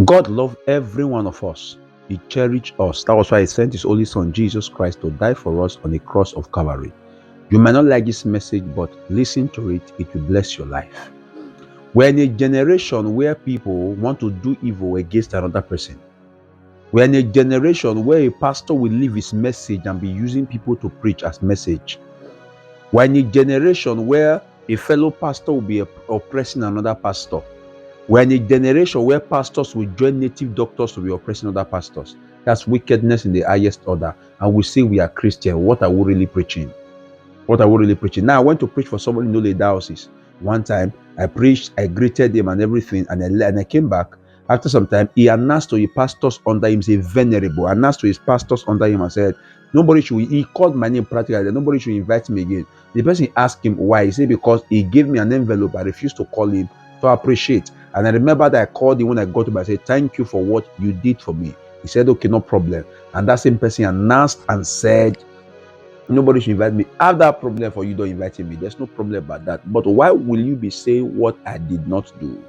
God loved every one of us. He cherished us. That was why He sent His only Son, Jesus Christ, to die for us on the cross of Calvary. You might not like this message, but listen to it. It will bless your life. We're in a generation where people want to do evil against another person. We're in a generation where a pastor will leave his message and be using people to preach as message. We're in a generation where a fellow pastor will be oppressing another pastor. We're in a generation where pastors will join native doctors to be oppressing other pastors. That's wickedness in the highest order. And we say we are Christian. What are we really preaching? What are we really preaching? Now, I went to preach for somebody in the diocese. One time, I preached, I greeted him and everything, and I came back. After some time, he announced to the pastors under him, say venerable, announced to his pastors under him and said, nobody should, he called my name practically, nobody should invite me again. The person asked him why. He said, because he gave me an envelope, I refused to call him to appreciate. And I remember that I called him when I got to him, I said, thank you for what you did for me. He said, okay, no problem. And that same person announced and said, nobody should invite me. I have that problem for you, don't invite me. There's no problem about that. But why will you be saying what I did not do?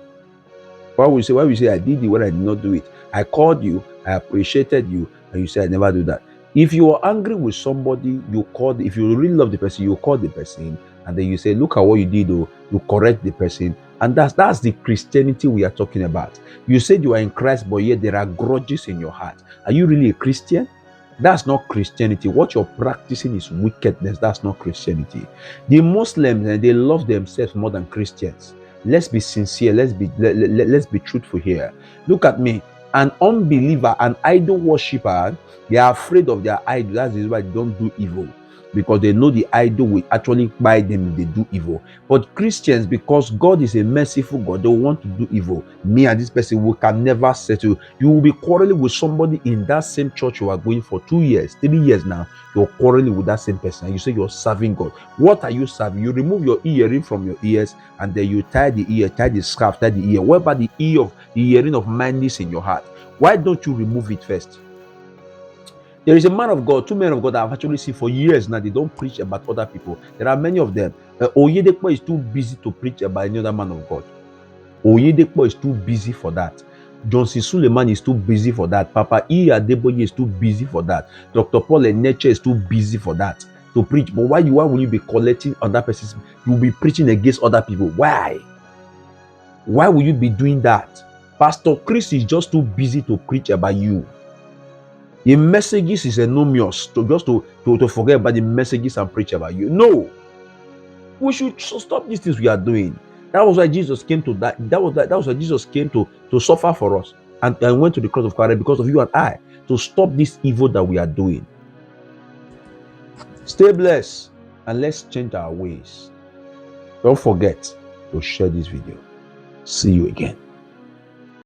Why will you say I did it when I did not do it? I called you, I appreciated you, and you said I never do that. If you are angry with somebody, if you really love the person, you call the person, and then you say, look at what you did, or you correct the person. And that's the Christianity we are talking about. You said you are in Christ, but yet there are grudges in your heart. Are you really a Christian? That's not Christianity. What you're practicing is wickedness. That's not Christianity. The Muslims, they love themselves more than Christians. Let's be sincere. Let's be truthful here. Look at me. An unbeliever, an idol worshiper, they are afraid of their idol. That's the reason why they don't do evil, because they know the idol will actually buy them if they do evil. But Christians, because God is a merciful God, they want to do evil. Me and this person, we can never settle. You will be quarreling with somebody in that same church you are going for 2 years, 3 years now. You're quarreling with that same person and you say you're serving God. What are you serving? You remove your earring from your ears and then you tie the ear, tie the scarf, tie the ear. What about the earring of madness in your heart? Why don't you remove it first? There is a man of God, two men of God that I've actually seen for years now. They don't preach about other people. There are many of them. Oyedepo is too busy to preach about any other man of God. Oyedepo is too busy for that. Johnson Suleiman is too busy for that. Papa E. Adeboye is too busy for that. Dr. Paul Eneche is too busy for that to preach. But why will you be collecting other person's? You will be preaching against other people. Why? Why will you be doing that? Pastor Chris is just too busy to preach about you. The messages is enormous to forget about the messages and preach about you. No, we should stop these things we are doing. That was why Jesus came to die. That was why Jesus came to suffer for us and went to the cross of Calvary because of you and I, to stop this evil that we are doing. Stay blessed and let's change our ways. Don't forget to share this video. See you again.